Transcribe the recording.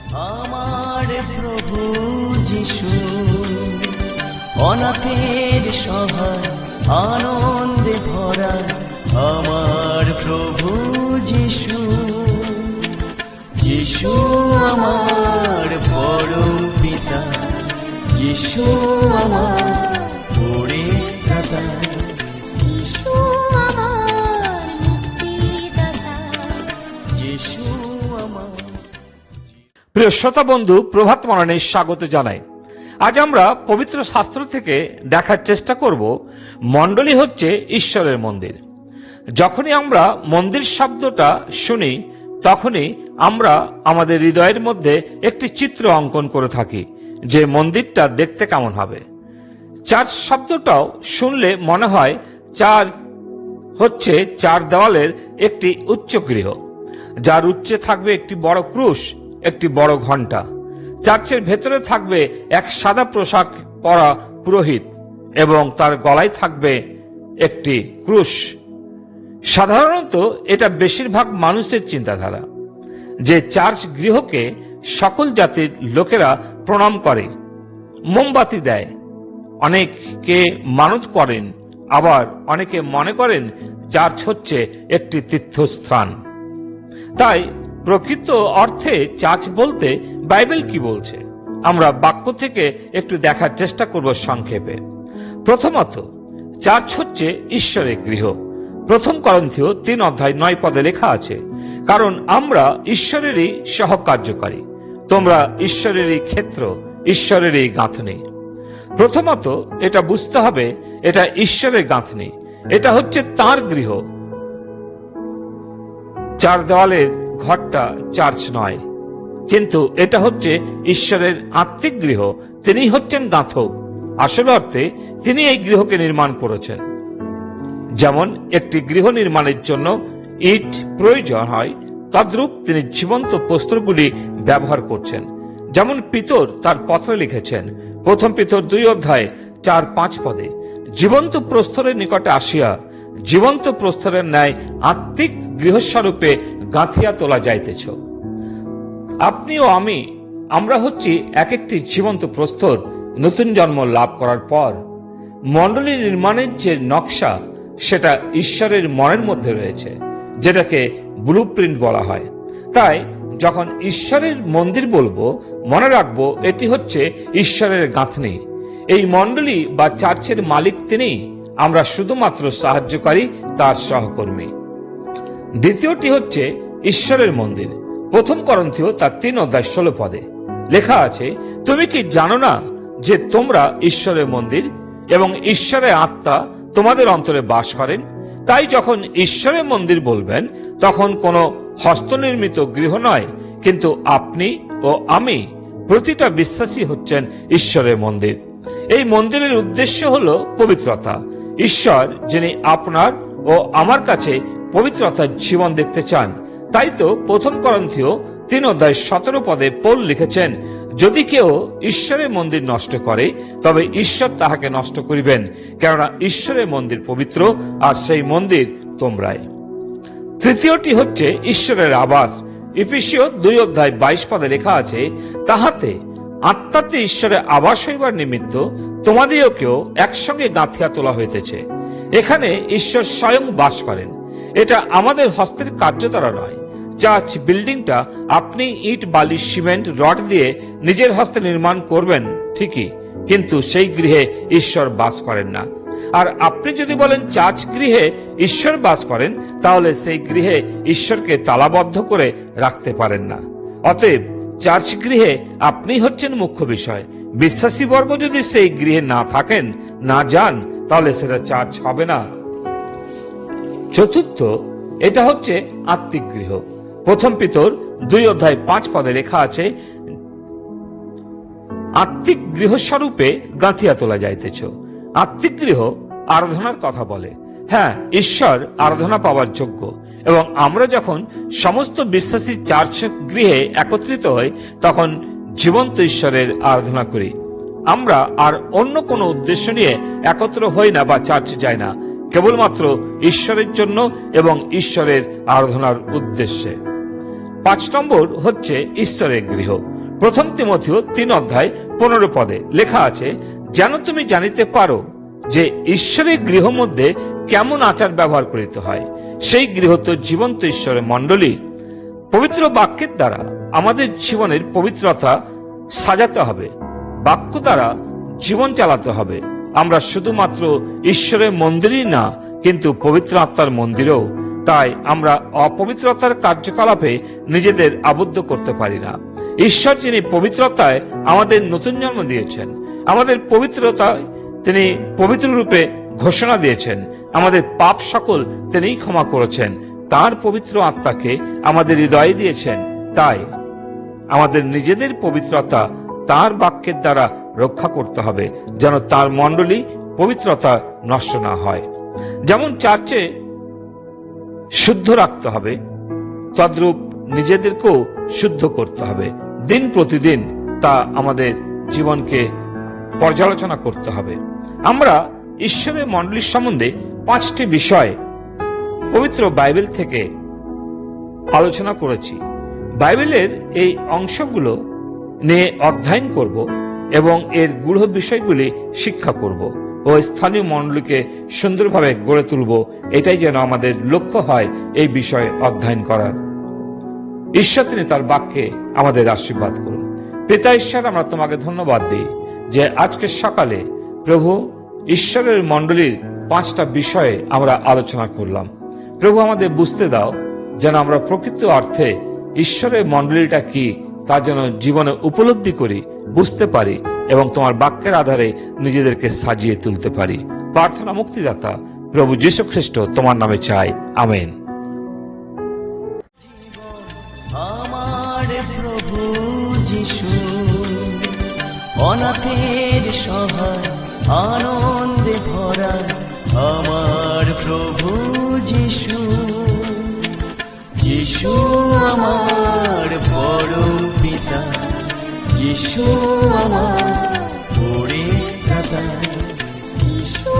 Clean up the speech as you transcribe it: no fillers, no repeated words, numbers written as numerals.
আমার প্রভু যিশু অনাথের সহায় আনন্দে ভরা, আমার প্রভু যিশু, যিশু আমার পরম পিতা, যিশু আমার পরিত্রাতা, যিশু আমার মুক্তিদাতা, যিশু আমার। প্রিয় শ্রোতা বন্ধু, প্রভাত মননে স্বাগত জানাই। আজ আমরা পবিত্র শাস্ত্র থেকে দেখার চেষ্টা করব মণ্ডলী হচ্ছে ঈশ্বরের মন্দির। যখনই আমরা মন্দির শব্দটা শুনি তখনই আমরা আমাদের হৃদয়ের মধ্যে একটি চিত্র অঙ্কন করে থাকি যে মন্দিরটা দেখতে কেমন হবে। চার্চ শব্দটাও শুনলে মনে হয় চার্চ হচ্ছে চার দেওয়ালের একটি উচ্চগৃহ, যার উচ্চে থাকবে একটি বড় ক্রুশ, একটি বড় ঘণ্টা। চার্চের ভেতরে থাকবে এক সাদা পোশাক পরা পুরোহিত এবং তার গলায় থাকবে একটি ক্রুশ। সাধারণত এটা বেশিরভাগ মানুষের চিন্তাধারা যে চার্চ গৃহকে সকল জাতির লোকেরা প্রণাম করে, মোমবাতি দেয়, অনেকে মানত করেন, আবার অনেকে মনে করেন চার্চ হচ্ছে একটি তীর্থস্থান। তাই প্রকৃত অর্থে চার্চ বলতে বাইবেল কি বলছে আমরা বাক্য থেকে একটু দেখার চেষ্টা করব সংক্ষেপে। প্রথমত, চার্চ হচ্ছে ঈশ্বরের গৃহ। 1 করন্থীয় 3:9 লেখা আছে, কারণ আমরা ঈশ্বরেরই সহকার্যকারী, তোমরা ঈশ্বরেরই ক্ষেত্র, ঈশ্বরেরই গাঁথনি। প্রথমত এটা বুঝতে হবে এটা ঈশ্বরের গাঁথনি, এটা হচ্ছে তার গৃহ। চার দেওয়ালের ঘরটা চার্চ নয়, কিন্তু এটা হচ্ছে ঈশ্বরের আত্মিক গৃহ। তিনি হচ্ছেন গাঁথক, আসল অর্থে তিনি এই গৃহকে নির্মাণ করেছেন। যেমন একটি গৃহ নির্মাণের জন্য ইট প্রয়োজন হয়, তদ্রূপ তিনি জীবন্ত প্রস্তরগুলি ব্যবহার করছেন। যেমন পিতর তার পত্রে লিখেছেন 1 পিতর 2:4-5 জীবন্ত প্রস্তরের নিকটে আসিয়া জীবন্ত প্রস্তরের ন্যায় আত্মিক গৃহস্বরূপে গাঁথিয়া তোলা যাইতেছ। আপনি ও আমরা হচ্ছি এক একটি জীবন্ত প্রস্তর নতুন জন্ম লাভ করার পর। মণ্ডলী নির্মাণের যে নকশা সেটা ঈশ্বরের মনের মধ্যে রয়েছে, যেটাকে ব্লু প্রিন্ট বলা হয়। তাই যখন ঈশ্বরের মন্দির বলবো, মনে রাখবো এটি হচ্ছে ঈশ্বরের গাঁথনি। এই মণ্ডলী বা চার্চের মালিক তিনি, আমরা শুধুমাত্র সাহায্যকারী, তার সহকর্মী। দ্বিতীয়টি হচ্ছে ঈশ্বরের মন্দির। 1 করন্থীয় তার 3:16 লেখা আছে, তুমি কি জানো না যে তোমরা ঈশ্বরের মন্দির এবং ঈশ্বরের আত্মা তোমাদের অন্তরে বাস করেন? তাই যখন ঈশ্বরের মন্দির বলবেন তখন কোনো হস্তনির্মিত গৃহ নয়, কিন্তু আপনি ও আমি প্রতিটা বিশ্বাসী হচ্ছেন ঈশ্বরের মন্দির। এই মন্দিরের উদ্দেশ্য হলো পবিত্রতা। ঈশ্বর যিনি আপনার ও আমার কাছে পবিত্রতার জীবন দেখতে চান। তাই তো 1 করন্থীয় 3:17 পৌল লিখেছেন, যদি কেউ ঈশ্বরের মন্দির নষ্ট করে তবে ঈশ্বর তাহাকে নষ্ট করিবেন, কেননা ঈশ্বরের মন্দির পবিত্র, আর সেই মন্দির তোমরাই। তৃতীয়টি হচ্ছে ঈশ্বরের আবাস। এফেসীয় 2:22 লেখা আছে, তাহাতে আত্মাতে ঈশ্বরের আবাস হইবার নিমিত্ত তোমাদিওকেও একসঙ্গে গাঁথিয়া তোলা হইতেছে। এখানে ঈশ্বর স্বয়ং বাস করেন, এটা আমাদের হস্তের কার্য দ্বারা নয়। চার্চ বিল্ডিংটা আপনি ইট, বালি, সিমেন্ট, রড দিয়ে নিজের হস্তে নির্মাণ করবেন ঠিকই, কিন্তু সেই গৃহে ঈশ্বর বাস করেন না। আর আপনি যদি বলেন চার্চ গৃহে ঈশ্বর বাস করেন, তাহলে সেই গৃহে ঈশ্বরকে তালাবদ্ধ করে রাখতে পারেন না। অতএব চার্চ গৃহে আপনি হচ্ছেন মুখ্য বিষয়। বিশ্বাসী বর্গ যদি সেই গৃহে না থাকেন, না যান, তাহলে সেটা চার্চ হবে না। চতুর্থ, এটা হচ্ছে আত্মিক গৃহ। 1 পিতর 2:5 লেখা আছে, আত্মিক গৃহস্বরূপে গাঁথিয়া তোলা যাইতেছ। আত্মিক গৃহ আরাধনার কথা বলে। হ্যাঁ, ঈশ্বর আরাধনা পাওয়ার যোগ্য, এবং আমরা যখন সমস্ত বিশ্বাসী চার্চ গৃহে একত্রিত হই তখন জীবন্ত ঈশ্বরের আরাধনা করি। আমরা আর অন্য কোনো উদ্দেশ্য নিয়ে একত্র হই না বা চার্চে যাই না, কেবলমাত্র ঈশ্বরের জন্য এবং ঈশ্বরের আরাধনার উদ্দেশ্যে। 5 নম্বর হচ্ছে ঈশ্বরের গৃহ। প্রথম তিমথেয় 3:15 লেখা আছে, যেন তুমি জানিতে পারো যে ঈশ্বরের গৃহ মধ্যে কেমন আচার ব্যবহার করিতে হয়। সেই গৃহ তো জীবন্ত ঈশ্বরের মণ্ডলী। পবিত্র বাক্যের দ্বারা আমাদের জীবনের পবিত্রতা সাজাতে হবে, বাক্য দ্বারা জীবন চালাতে হবে। আমরা শুধুমাত্র ঈশ্বরের মন্দিরই না, কিন্তু পবিত্র আত্মার মন্দিরও। তাই আমরা অপবিত্রতার কার্যকলাপে নিজেদের আবদ্ধ করতে পারি না। ঈশ্বর যিনি পবিত্রতায় আমাদের নতুন জন্ম দিয়েছেন, আমাদের পবিত্রতায় তিনি পবিত্র রূপে ঘোষণা দিয়েছেন, আমাদের পাপ সকল তিনিই ক্ষমা করেছেন, তার পবিত্র আত্মাকে আমাদের হৃদয়ে দিয়েছেন। তাই আমাদের নিজেদের পবিত্রতা তার বাক্যের দ্বারা রক্ষা করতে হবে, যেন তার মণ্ডলী পবিত্রতা নষ্ট না হয়। যেমন চার্চে শুদ্ধ রাখতে হবে, তদ্রূপ নিজেদেরকেও শুদ্ধ করতে হবে। দিন প্রতিদিন তা আমাদের জীবনকে পর্যালোচনা করতে হবে। আমরা ঈশ্বরের মণ্ডলীর সম্বন্ধে 5টি বিষয় পবিত্র বাইবেল থেকে আলোচনা করেছি। বাইবেলের এই অংশগুলো নিয়ে অধ্যয়ন করব এবং এর গূঢ় বিষয়গুলি শিক্ষা করব ও স্থানীয় মণ্ডলীকে সুন্দরভাবে গড়ে তুলব। এটাই যেন আমাদের লক্ষ্য হয় এই বিষয়ে অধ্যয়ন করার। ঈশ্বর তিনি তার বাক্যে আমাদের আশীর্বাদ করুন। পিতা ঈশ্বর, আমরা তোমাকে ধন্যবাদ দিই যে আজকে সকালে প্রভু ঈশ্বরের মণ্ডলীর 5টা বিষয়ে আমরা আলোচনা করলাম। প্রভু আমাদের বুঝতে দাও যেন আমরা প্রকৃত অর্থে ঈশ্বরের মণ্ডলীটা কি তা যেন জীবনে উপলব্ধি করি, বুঝতে পারি এবং তোমার বাক্যের আধারে নিজেদেরকে সাজিয়ে তুলতে পারি। প্রার্থনা মুক্তিদাতা প্রভু যীশু খ্রিস্ট তোমার নামে চাই, আমেন। আমার প্রভু যিশু, অনাথের সহায় আনন্দে ভরা আমার প্রভু যিশু। যিশু আমার পরম পিতা, যিশু আমার পরিত্রাতা, যিশু